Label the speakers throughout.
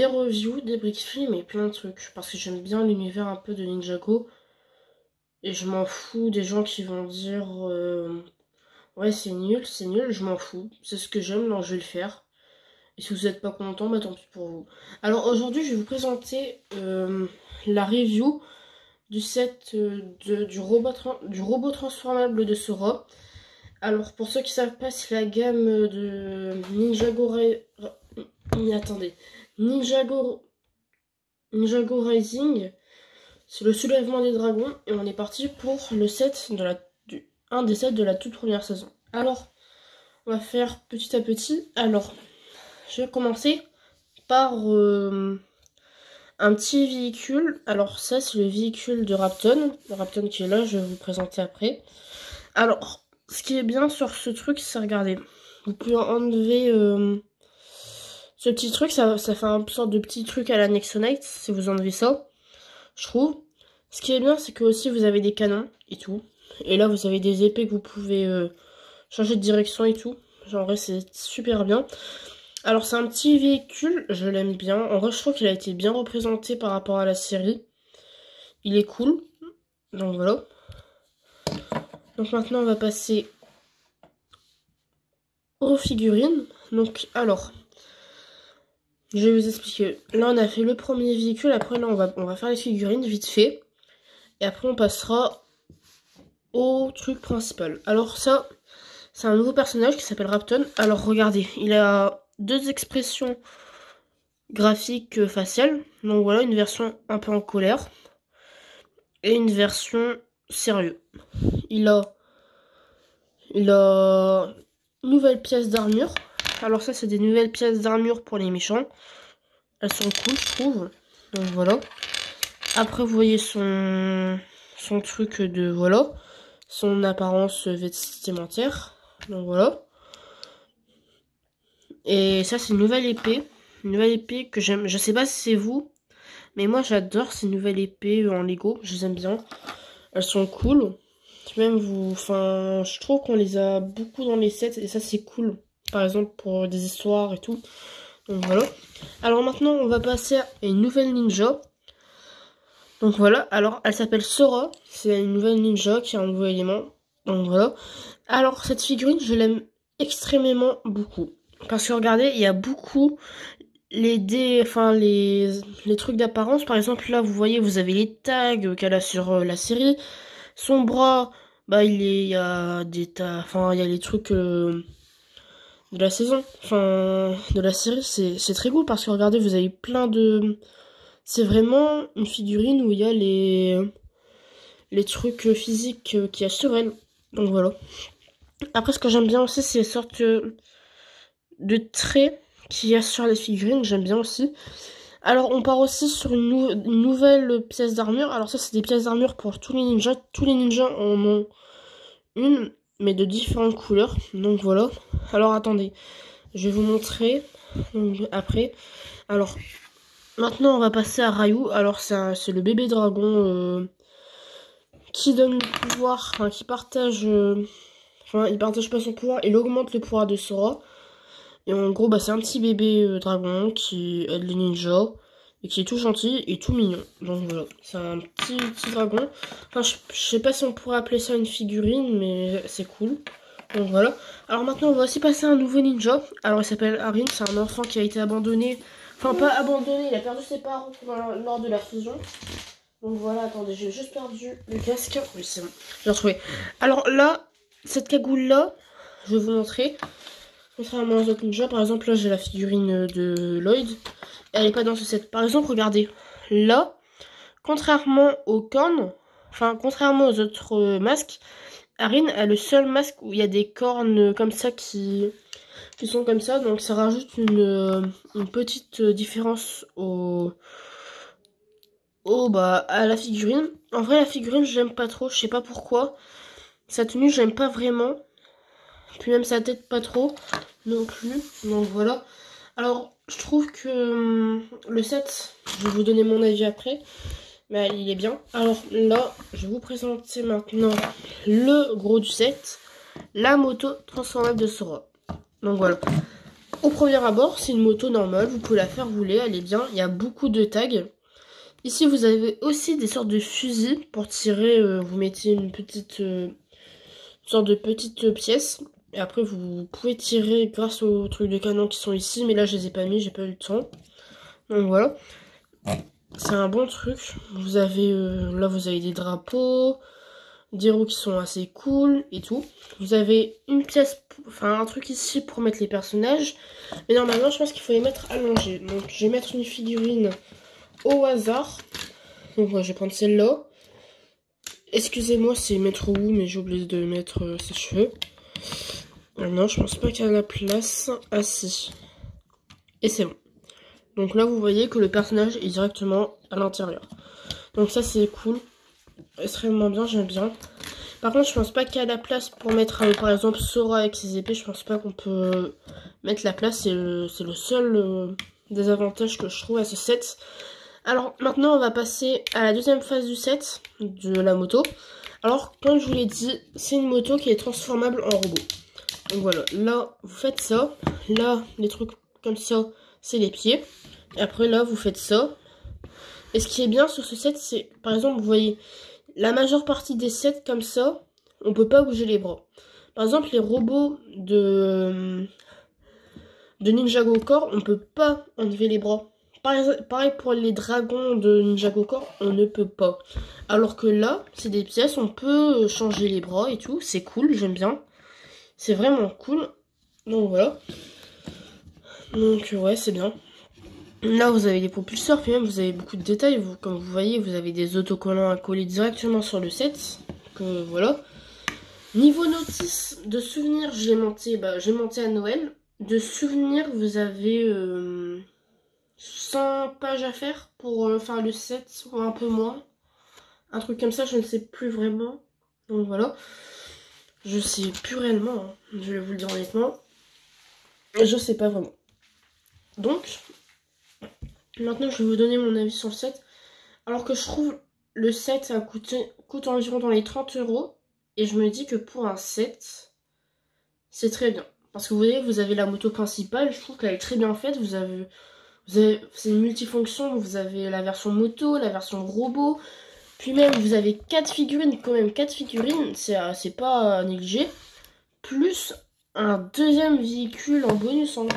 Speaker 1: des reviews, des briques films et plein de trucs. Parce que j'aime bien l'univers un peu de Ninjago. Et je m'en fous des gens qui vont dire ouais c'est nul, je m'en fous. C'est ce que j'aime, donc je vais le faire. Et si vous n'êtes pas content, bah tant pis pour vous. Alors aujourd'hui je vais vous présenter la review du set du robot transformable de Sora. Alors pour ceux qui savent pas, c'est la gamme de attendez. Ninjago Rising. C'est le soulèvement des dragons et on est parti pour le set de un des sets de la toute première saison. Alors, on va faire petit à petit. Alors, je vais commencer par un petit véhicule. Alors ça, c'est le véhicule de Rapton. Le Rapton qui est là, je vais vous présenter après. Alors, ce qui est bien sur ce truc, c'est regardez. Vous pouvez enlever ce petit truc, ça fait un sorte de petit truc à la Nexonite, si vous enlevez ça. Je trouve. Ce qui est bien, c'est que aussi vous avez des canons et tout. Et là, vous avez des épées que vous pouvez changer de direction et tout. Genre, en vrai, c'est super bien. Alors, c'est un petit véhicule, je l'aime bien. En vrai, je trouve qu'il a été bien représenté par rapport à la série. Il est cool. Donc, voilà. Donc, maintenant, on va passer aux figurines. Donc, alors, je vais vous expliquer. Là, on a fait le premier véhicule. Après, là, on va faire les figurines vite fait. Et après, on passera au truc principal. Alors, ça, c'est un nouveau personnage qui s'appelle Rapton. Alors, regardez, il a deux expressions graphiques faciales. Donc, voilà, une version un peu en colère. Et une version sérieux. Il a une nouvelle pièce d'armure. Alors, ça, c'est des nouvelles pièces d'armure pour les méchants. Elles sont cool, je trouve. Donc, voilà. Après, vous voyez son truc de, voilà, son apparence vestimentaire. Donc, voilà. Et ça, c'est une nouvelle épée. Une nouvelle épée que j'aime. Je sais pas si c'est vous, mais moi, j'adore ces nouvelles épées en Lego. Je les aime bien. Elles sont cool. Même enfin, je trouve qu'on les a beaucoup dans les sets. Et ça, c'est cool. Par exemple, pour des histoires et tout. Donc, voilà. Alors, maintenant, on va passer à une nouvelle ninja. Donc voilà, alors elle s'appelle Sora, c'est une nouvelle ninja qui a un nouveau élément. Donc voilà. Alors cette figurine, je l'aime extrêmement beaucoup. Parce que regardez, il y a beaucoup les trucs d'apparence. Par exemple là, vous voyez, vous avez les tags qu'elle a sur la série. Son bras, bah il y a des tags, enfin il y a les trucs de la saison, enfin de la série. C'est très cool parce que regardez, vous avez plein de... C'est vraiment une figurine où il y a les trucs physiques qu'il y a sur elle. Donc voilà. Après, ce que j'aime bien aussi, c'est les sortes de traits qu'il y a sur les figurines. J'aime bien aussi. Alors, on part aussi sur une nouvelle pièce d'armure. Alors ça, c'est des pièces d'armure pour tous les ninjas. Tous les ninjas en ont une, mais de différentes couleurs. Donc voilà. Alors, attendez. Je vais vous montrer après. Alors... Maintenant, on va passer à Ryu. Alors, c'est le bébé dragon qui donne le pouvoir, enfin, qui partage... Enfin, il partage pas son pouvoir, il augmente le pouvoir de Sora. Et en gros, bah, c'est un petit bébé dragon qui aide les ninjas et qui est tout gentil et tout mignon. Donc voilà, c'est un petit dragon. Enfin, je sais pas si on pourrait appeler ça une figurine, mais c'est cool. Donc voilà. Alors maintenant, on va aussi passer à un nouveau ninja. Alors, il s'appelle Arin, c'est un enfant qui a été abandonné... Enfin, pas abandonné, il a perdu ses parents lors de la fusion. Donc voilà, attendez, j'ai juste perdu le casque. Oui, c'est bon, j'ai retrouvé. Alors là, cette cagoule-là, je vais vous montrer. Contrairement aux autres ninjas, par exemple, là, j'ai la figurine de Lloyd. Elle n'est pas dans ce set. Par exemple, regardez. Là, contrairement aux cornes, enfin, contrairement aux autres masques, Arin a le seul masque où il y a des cornes comme ça qui sont comme ça, donc ça rajoute une petite différence à la figurine. En vrai, la figurine, j'aime pas trop, je sais pas pourquoi. Sa tenue, j'aime pas vraiment. Puis même sa tête, pas trop non plus. Donc voilà. Alors, je trouve que le set, je vais vous donner mon avis après, mais il est bien. Alors là, je vais vous présenter maintenant le gros du set, la moto transformable de Sora. Donc voilà. au premier abord, c'est une moto normale, vous pouvez la faire rouler, elle est bien, il y a beaucoup de tags. Ici, vous avez aussi des sortes de fusils pour tirer, vous mettez une sorte de petite pièce. Et après, vous pouvez tirer grâce aux trucs de canon qui sont ici, mais là, je les ai pas mis, j'ai pas eu le temps. Donc voilà. C'est un bon truc. Vous avez, là, vous avez des drapeaux, des roues qui sont assez cool et tout. Vous avez une pièce, enfin un truc ici pour mettre les personnages. Mais normalement, je pense qu'il faut les mettre allongés. Donc, je vais mettre une figurine au hasard. Donc, moi, je vais prendre celle-là. Excusez-moi, c'est mettre où, mais j'ai oublié de mettre ses cheveux. Non, je pense pas qu'il y a la place. Ah si. Et c'est bon. Donc là, vous voyez que le personnage est directement à l'intérieur. Donc ça, c'est cool. Extrêmement bien, j'aime bien. Par contre, je pense pas qu'il y a la place pour mettre, par exemple, Sora avec ses épées. Je pense pas qu'on peut mettre la place. C'est le seul désavantage que je trouve à ce set. Alors, maintenant, on va passer à la deuxième phase du set de la moto. Alors, comme je vous l'ai dit, c'est une moto qui est transformable en robot. Donc voilà, là, vous faites ça. Là, les trucs comme ça, c'est les pieds. Et après, là, vous faites ça. Et ce qui est bien sur ce set, c'est, par exemple, vous voyez, la majeure partie des sets comme ça, on peut pas bouger les bras. Par exemple, les robots de Ninjago Core, on peut pas enlever les bras. Pareil pour les dragons de Ninjago Core, on ne peut pas. Alors que là, c'est des pièces, on peut changer les bras et tout. C'est cool, j'aime bien. C'est vraiment cool. Donc voilà. Donc ouais, c'est bien. Là, vous avez des propulseurs, puis même vous avez beaucoup de détails. Comme vous voyez, vous avez des autocollants à coller directement sur le set. Que voilà. Niveau notice de souvenirs, j'ai monté à Noël. De souvenirs, vous avez 100 pages à faire pour faire le set, ou un peu moins. Un truc comme ça, je ne sais plus vraiment. Donc voilà. Je sais plus réellement, hein. Je vais vous le dire honnêtement. Je sais pas vraiment. Donc, maintenant je vais vous donner mon avis sur le set. Alors que je trouve le set ça coûte environ dans les 30 €. Et je me dis que pour un set, c'est très bien. Parce que vous voyez, vous avez la moto principale, je trouve qu'elle est très bien faite. C'est une multifonction, vous avez la version moto, la version robot. Puis même, vous avez 4 figurines, quand même 4 figurines, c'est pas à négliger. Plus un deuxième véhicule en bonus, hein.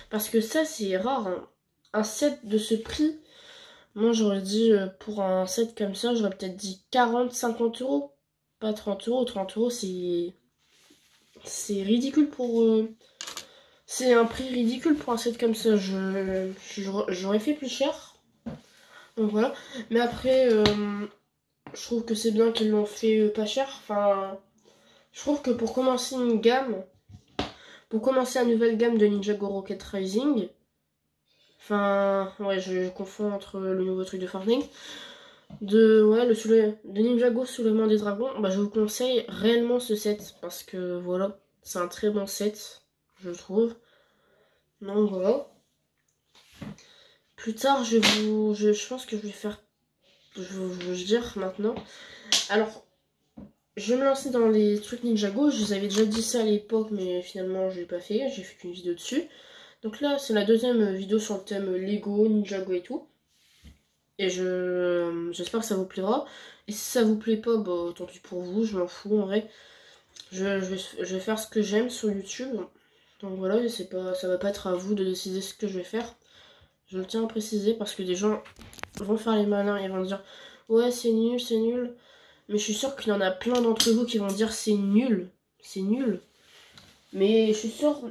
Speaker 1: Parce que ça, c'est rare, hein. Un set de ce prix, moi j'aurais dit, pour un set comme ça, j'aurais peut-être dit 40-50 €. Pas 30 €, 30 € c'est ridicule pour... c'est un prix ridicule pour un set comme ça, j'aurais fait plus cher. Donc voilà, mais après, je trouve que c'est bien qu'ils l'ont fait pas cher. Enfin, je trouve que pour commencer une gamme, pour commencer la nouvelle gamme de Ninjago Rocket Rising, enfin, ouais, je confonds entre le nouveau truc de Fortnite, de Ninjago Soulèvement des Dragons, bah, je vous conseille réellement ce set, parce que voilà, c'est un très bon set, je trouve. Donc voilà. Plus tard, je pense que je vais faire, je veux dire maintenant. Alors, je vais me lancer dans les trucs Ninjago. Je vous avais déjà dit ça à l'époque, mais finalement, je l'ai pas fait. J'ai fait qu'une vidéo dessus. Donc là, c'est la deuxième vidéo sur le thème Lego, Ninjago et tout. Et j'espère que ça vous plaira. Et si ça vous plaît pas, bah tant pis pour vous, je m'en fous en vrai. Je vais faire ce que j'aime sur YouTube. Donc voilà, ça va pas être à vous de décider ce que je vais faire. Je le tiens à préciser parce que des gens vont faire les malins et vont dire ouais, c'est nul, c'est nul. Mais je suis sûre qu'il y en a plein d'entre vous qui vont dire c'est nul. C'est nul. Mais je suis sûre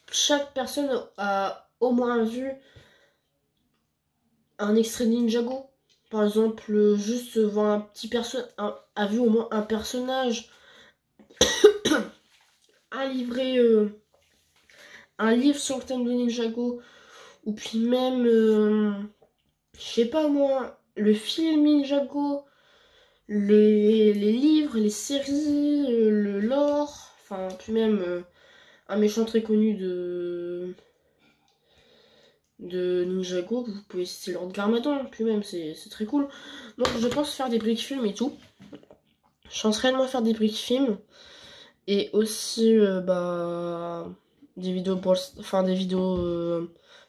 Speaker 1: que chaque personne a au moins vu un extrait de Ninjago. Par exemple, juste voir un petit personnage, a vu au moins un personnage, un livre sur le thème de Ninjago, ou puis même, je sais pas moi, le film Ninjago, les livres, les séries, le lore, enfin, puis même un méchant très connu de Ninjago, vous pouvez citer Lord Garmadon, puis même c'est très cool. Donc je pense faire des briques films et tout. Je pense réellement faire des briques films. Et aussi, bah, des vidéos enfin des vidéos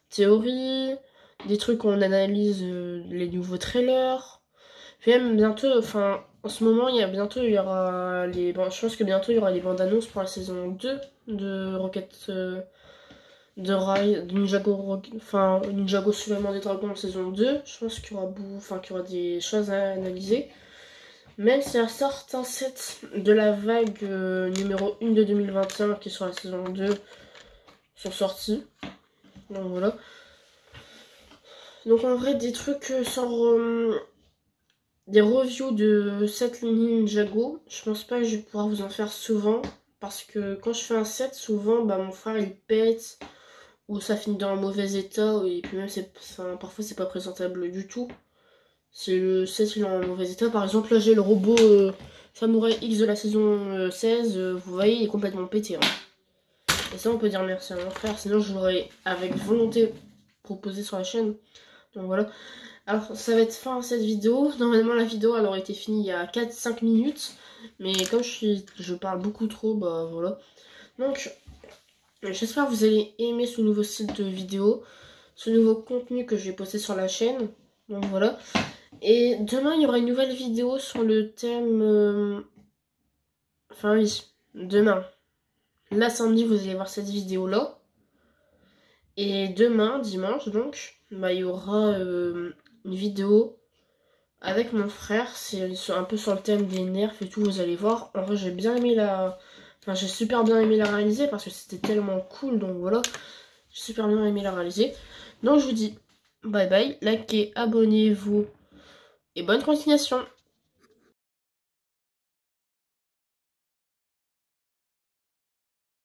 Speaker 1: théorie, des trucs où on analyse les nouveaux trailers. Puis même bientôt, enfin, en ce moment, il y aura je pense que bientôt il y aura les bandes annonces pour la saison 2 de Rocket, de Ninjago, enfin, Ninjago Soulèvement des Dragons en saison 2. Je pense qu'il y aura des choses à analyser. Même s'il y a certains sets de la vague numéro 1 de 2021 qui sont la saison 2 sont sortis. Donc voilà. Donc en vrai, des trucs des reviews de sets Ninjago, je pense pas que je vais pouvoir vous en faire souvent. Parce que quand je fais un set, souvent bah, mon frère il pète, ou ça finit dans un mauvais état, et puis même parfois c'est pas présentable du tout. Si le set il est en mauvais état, par exemple là j'ai le robot Samurai X de la saison 16, vous voyez il est complètement pété. Hein. Et ça on peut dire merci à mon frère, sinon je l'aurais avec volonté proposé sur la chaîne. Donc voilà. Alors ça va être fin à cette vidéo. Normalement la vidéo elle aurait été finie il y a 4-5 minutes. Mais comme je parle beaucoup trop, bah voilà. Donc j'espère que vous allez aimer ce nouveau style de vidéo. Ce nouveau contenu que je vais poster sur la chaîne. Donc voilà. Et demain il y aura une nouvelle vidéo sur le thème... Enfin oui, demain. Là samedi vous allez voir cette vidéo là. Et demain, dimanche donc, bah, il y aura une vidéo avec mon frère. C'est un peu sur le thème des nerfs et tout, vous allez voir. En vrai, j'ai bien aimé Enfin, j'ai super bien aimé la réaliser parce que c'était tellement cool. Donc voilà, j'ai super bien aimé la réaliser. Donc je vous dis bye bye, likez, abonnez-vous et bonne continuation.